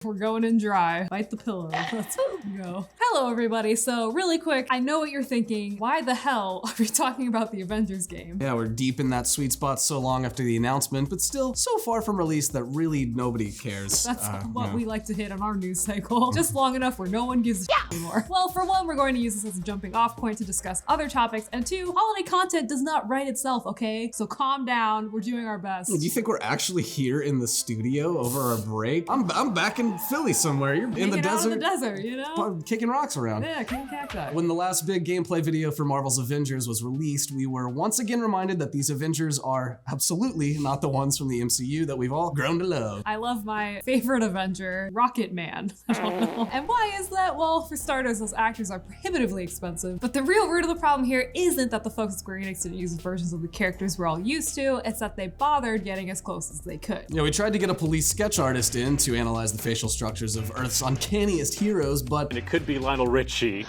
We're going in dry. Bite the pillow. Let's go. Hello, everybody. So really quick, I know what you're thinking. Why the hell are we talking about the Avengers game? Yeah, we're deep in that sweet spot so long after the announcement, but still so far from release that really nobody cares. That's what we like to hit on our news cycle. Just long enough where no one gives a shit anymore. Well, for one, we're going to use this as a jumping off point to discuss other topics, and two, holiday content does not write itself, okay? So calm down. We're doing our best. Do you think we're actually here in the studio over our break? I'm back in Philly somewhere. You're in the desert. In the desert, you know? Kicking rocks around. Yeah, kicking cacti. When the last big gameplay video for Marvel's Avengers was released, we were once again reminded that these Avengers are absolutely not the ones from the MCU that we've all grown to love. I love my favorite Avenger, Rocket Man. And why is that? Well, for starters, those actors are prohibitively expensive, but the real root of the problem here isn't that the folks at Square Enix didn't use versions of the characters we're all used to, it's that they bothered getting as close as they could. Yeah, we tried to get a police sketch artist in to analyze the facial structures of Earth's uncanniest heroes, but And it could be Lionel Richie.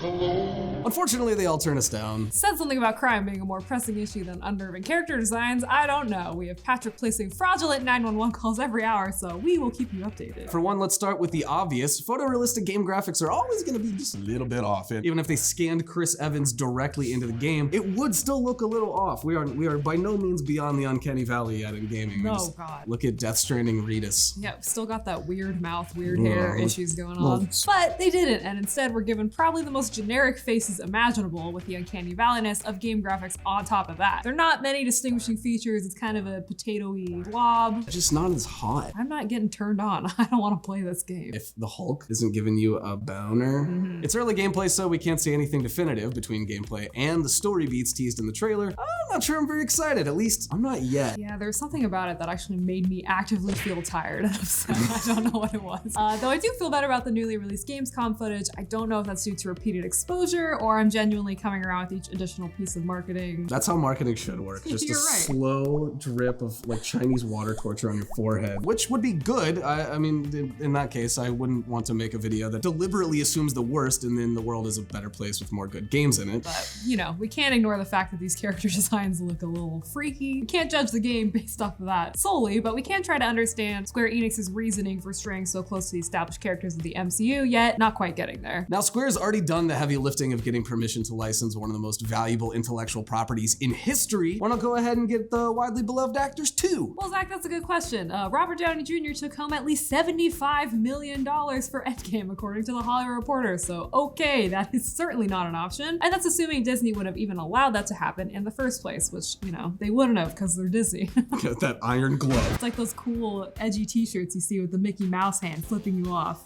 unfortunately they all turned us down. Said something about crime being a more pressing issue than unnerving character designs. I don't know. We have Patrick placing fraudulent 911 calls every hour, so we will keep you updated. For one, let's start with the obvious. Photorealistic game graphics are always going to be just a little bit off. And even if they scanned Chris Evans directly into the game, it would still look a little off. We are by no means beyond the uncanny valley yet in gaming. Oh God. Look at Death Stranding Redis. Yeah, still got that weird mouth, weird hair issues going on. But they didn't, and instead we're given probably the most generic faces imaginable with the uncanny valleyness of game graphics on top of that. There are not many distinguishing features. It's kind of a potato-y blob. Just not as hot. I'm not getting turned on. I don't want to play this game. If the Hulk isn't giving you a boner. It's early gameplay, so we can't say anything definitive between gameplay and the story beats teased in the trailer. I'm not sure I'm very excited. At least I'm not yet. Yeah, there's something about it that actually made me actively feel tired and upset. I don't know what it was. Though I do feel better about the newly released Gamescom footage. I don't know if that's due to repeated exposure or I'm genuinely coming around with each additional piece of marketing. That's how marketing should work. Just You're a right. slow drip of like Chinese water torture on your forehead, which would be good. I mean, in that case, I wouldn't want to make a video that deliberately assumes the worst and then the world is a better place with more good games in it. But, you know, we can't ignore the fact that these character designs look a little freaky. We can't judge the game based off of that solely, but we can try to understand Square Enix's reasoning for straying so close to the established characters of the MCU, yet not quite getting there. Now, Square's already done the heavy lifting of getting permission to license one of the most valuable intellectual properties in history. Why not go ahead and get the widely beloved actors too? Well, Zach, that's a good question. Robert Downey Jr. took home at least $75 million for Endgame, according to the Hollywood Reporter. So, okay, that is certainly not an option. And that's assuming Disney would have even allowed that to happen in the first place, which, you know, they wouldn't have because they're Disney. Get that iron glove. It's like those cool, edgy t-shirts you see with the Mickey Mouse hand flipping you off.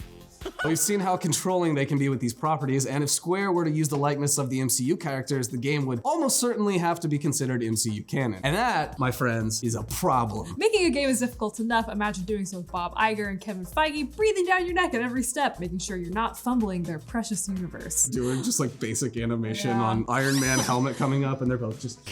We've seen how controlling they can be with these properties, and if Square were to use the likeness of the MCU characters, the game would almost certainly have to be considered MCU canon. And that, my friends, is a problem. Making a game is difficult enough. Imagine doing so with Bob Iger and Kevin Feige breathing down your neck at every step, making sure you're not fumbling their precious universe. Doing just like basic animation on Iron Man helmet coming up, and they're both just...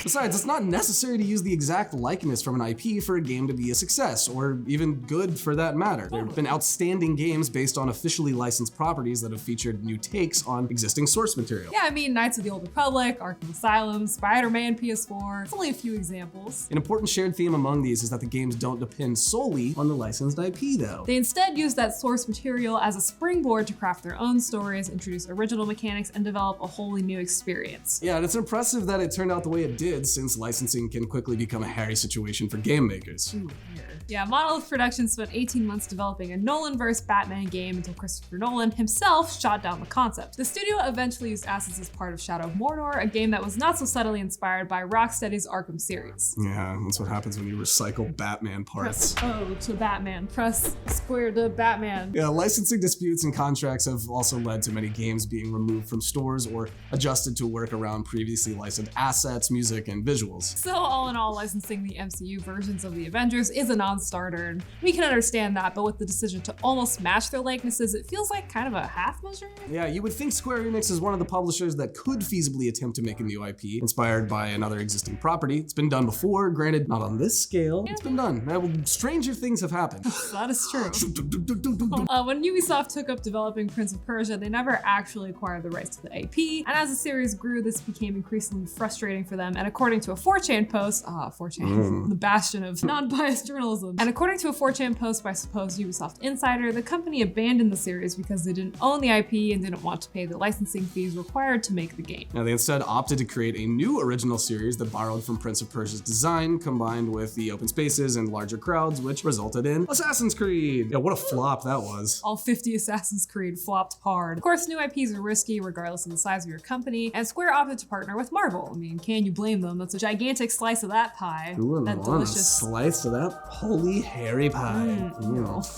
Besides, it's not necessary to use the exact likeness from an IP for a game to be a success, or even good for that matter. There have been outstanding games based on officially licensed properties that have featured new takes on existing source material. Yeah, I mean, Knights of the Old Republic, Arkham Asylum, Spider-Man PS4, it's only a few examples. An important shared theme among these is that the games don't depend solely on the licensed IP though. They instead use that source material as a springboard to craft their own stories, introduce original mechanics, and develop a wholly new experience. Yeah, and it's impressive that it turned out the way it did, since licensing can quickly become a hairy situation for game makers. Ooh, weird. Yeah, Monolith Productions spent 18 months developing a Nolan-verse Batman game until Christopher Nolan himself shot down the concept. The studio eventually used assets as part of Shadow of Mordor, a game that was not so subtly inspired by Rocksteady's Arkham series. Yeah, that's what happens when you recycle Batman parts. Press O to Batman, press square to Batman. Yeah, licensing disputes and contracts have also led to many games being removed from stores or adjusted to work around previously licensed assets, music, and visuals. So all in all, licensing the MCU versions of the Avengers is a non-starter, and we can understand that, but with the decision to almost match their likenesses, it feels like kind of a half measure. Yeah, you would think Square Enix is one of the publishers that could feasibly attempt to make a new IP inspired by another existing property. It's been done before, granted, not on this scale. It's been done. Stranger things have happened. That is true. When Ubisoft took up developing Prince of Persia, they never actually acquired the rights to the IP, and as the series grew, this became increasingly frustrating for them, and according to a 4chan post, 4chan, the bastion of non-biased journalism, awesome. And according to a 4chan post by supposed Ubisoft insider, the company abandoned the series because they didn't own the IP and didn't want to pay the licensing fees required to make the game. Now, they instead opted to create a new original series that borrowed from Prince of Persia's design, combined with the open spaces and larger crowds, which resulted in Assassin's Creed. Yeah, what a flop that was. All 50 Assassin's Creed flopped hard. Of course, new IPs are risky regardless of the size of your company, and Square opted to partner with Marvel. I mean, can you blame them? That's a gigantic slice of that pie. Who wouldn't that want delicious a slice of that holy hairy pie?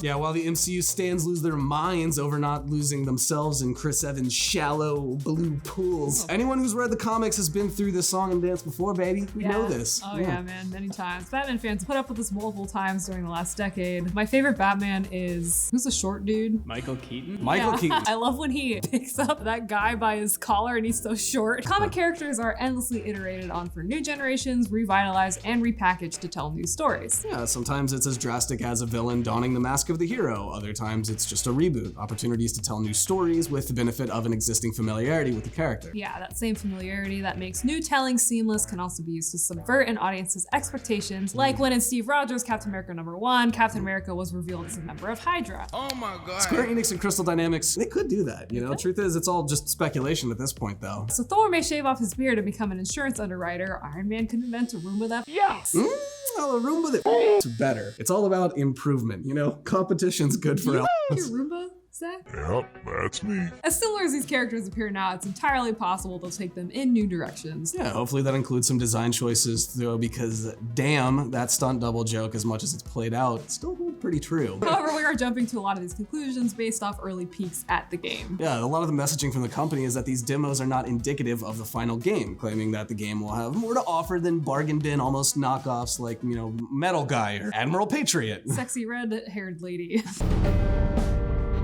Yeah, while the MCU stands lose their minds over not losing themselves in Chris Evans' shallow blue pools. Anyone who's read the comics has been through this song and dance before, baby. We know this. Oh yeah, man, many times. Batman fans put up with this multiple times during the last decade. My favorite Batman is, who's the short dude? Michael Keaton? Michael Keaton. I love when he picks up that guy by his collar and he's so short. Comic characters are endlessly iterated on for new generations, revitalized, and repackaged to tell new stories. Yeah, sometimes it's as drastic as a villain donning the mask of the hero. Other times it's just a reboot. Opportunities to tell new stories with the benefit of an existing familiarity with the character. Yeah, that same familiarity that makes new telling seamless can also be used to subvert an audience's expectations, like when in Steve Rogers' Captain America #1, Captain America was revealed as a member of Hydra. Oh my god. Square Enix and Crystal Dynamics, they could do that, you know? Truth is, it's all just speculation at this point, though. So Thor may shave off his beard and become an insurance underwriter. Iron Man could invent a Roomba that Well, a room with it's better. It's all about improvement, you know? Competition's good for your elements. Roomba, Zach? Yep, that's me. As similar as these characters appear now, it's entirely possible they'll take them in new directions. Yeah, hopefully that includes some design choices, though, because damn, that stunt double joke, as much as it's played out, still holds pretty true. However, we are jumping to a lot of these conclusions based off early peeks at the game. Yeah, a lot of the messaging from the company is that these demos are not indicative of the final game, claiming that the game will have more to offer than bargain bin almost knockoffs like, you know, Metal Guy or Admiral Patriot. Sexy red-haired lady.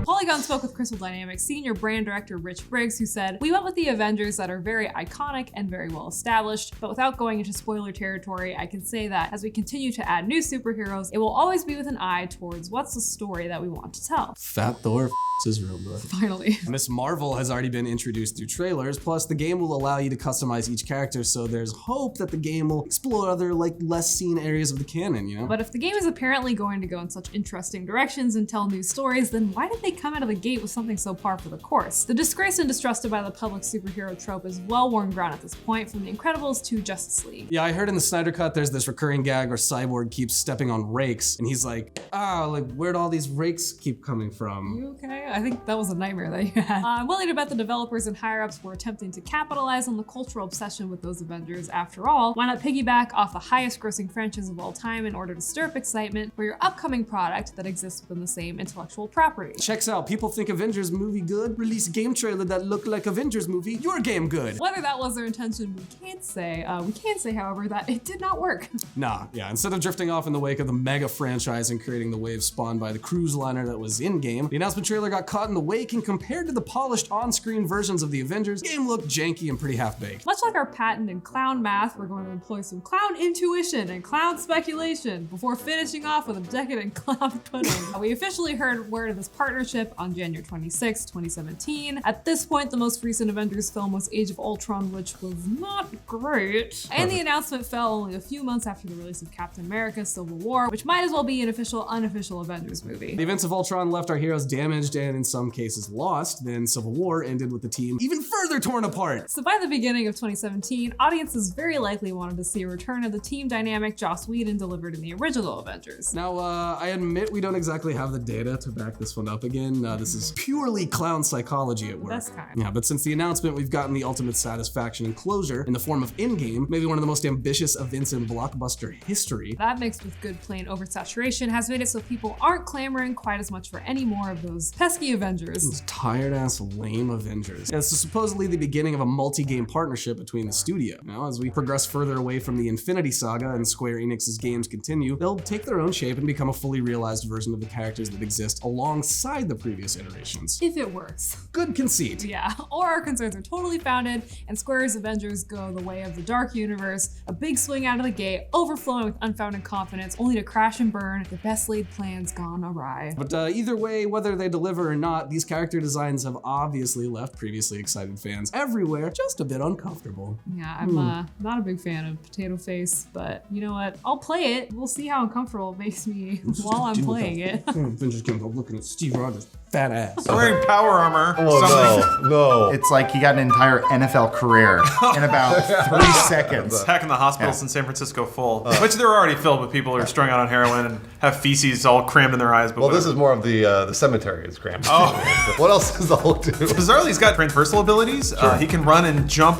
Polygon spoke with Crystal Dynamics senior brand director Rich Briggs, who said, "We went with the Avengers that are very iconic and very well established, but without going into spoiler territory, I can say that as we continue to add new superheroes, it will always be with an eye towards what's the story that we want to tell." Fat Thor his Roomba. Finally. Miss Marvel has already been introduced through trailers, plus the game will allow you to customize each character, so there's hope that the game will explore other, like, less seen areas of the canon, you know? But if the game is apparently going to go in such interesting directions and tell new stories, then why did they come out of the gate with something so par for the course? The disgraced and distrusted by the public superhero trope is well worn ground at this point, from The Incredibles to Justice League. Yeah, I heard in the Snyder Cut there's this recurring gag where Cyborg keeps stepping on rakes, and he's like, like, where'd all these rakes keep coming from? You okay? I think that was a nightmare that you had. I'm willing to bet the developers and higher-ups were attempting to capitalize on the cultural obsession with those Avengers. After all, why not piggyback off the highest-grossing franchise of all time in order to stir up excitement for your upcoming product that exists within the same intellectual property? Checks out, people think Avengers movie good, release game trailer that looked like Avengers movie, your game good. Whether that was their intention, we can't say. We can say, however, that it did not work. Nah, yeah, instead of drifting off in the wake of the mega franchise and creating the wave spawned by the cruise liner that was in-game, the announcement trailer got caught in the wake, and compared to the polished on-screen versions of the Avengers, the game looked janky and pretty half-baked. Much like our patent in clown math, we're going to employ some clown intuition and clown speculation before finishing off with a decadent clown pudding. We officially heard word of this partnership on January 26, 2017. At this point, the most recent Avengers film was Age of Ultron, which was not great. And the announcement fell only a few months after the release of Captain America: Civil War, which might as well be an official, unofficial Avengers movie. The events of Ultron left our heroes damaged and in some cases lost, then Civil War ended with the team even further torn apart. So by the beginning of 2017, audiences very likely wanted to see a return of the team dynamic Joss Whedon delivered in the original Avengers. Now, I admit we don't exactly have the data to back this one up again. This is purely clown psychology at work. Best kind. Yeah, but since the announcement, we've gotten the ultimate satisfaction and closure in the form of in-game, maybe one of the most ambitious events in blockbuster history. That mixed with good plain oversaturation has made it so people aren't clamoring quite as much for any more of those pesky Avengers. Those tired-ass lame Avengers. Yeah, this is supposedly the beginning of a multi-game partnership between the studio. Now, as we progress further away from the Infinity Saga and Square Enix's games continue, they'll take their own shape and become a fully realized version of the characters that exist alongside the previous iterations. If it works. Good conceit. Yeah, or our concerns are totally founded, and Square's Avengers go the way of the Dark Universe, a big swing out of the gate, overflowing with unfounded confidence, only to crash and burn, the best laid plans gone awry. But either way, whether they deliver or not, these character designs have obviously left previously excited fans everywhere just a bit uncomfortable. Yeah, I'm not a big fan of Potato Face, but you know what? I'll play it. We'll see how uncomfortable it makes me while I'm playing it. Avengers came up looking at Steve Rogers' fat ass. Wearing power armor. Oh, no. It's like he got an entire NFL career in about 3 seconds. Packing the hospitals in San Francisco full, which they're already filled with people who are strung out on heroin and have feces all crammed in their eyes. But Well, this is more of the cemetery is crammed. Oh. What else does the Hulk do? bizarrely, he's got transversal abilities. He can run and jump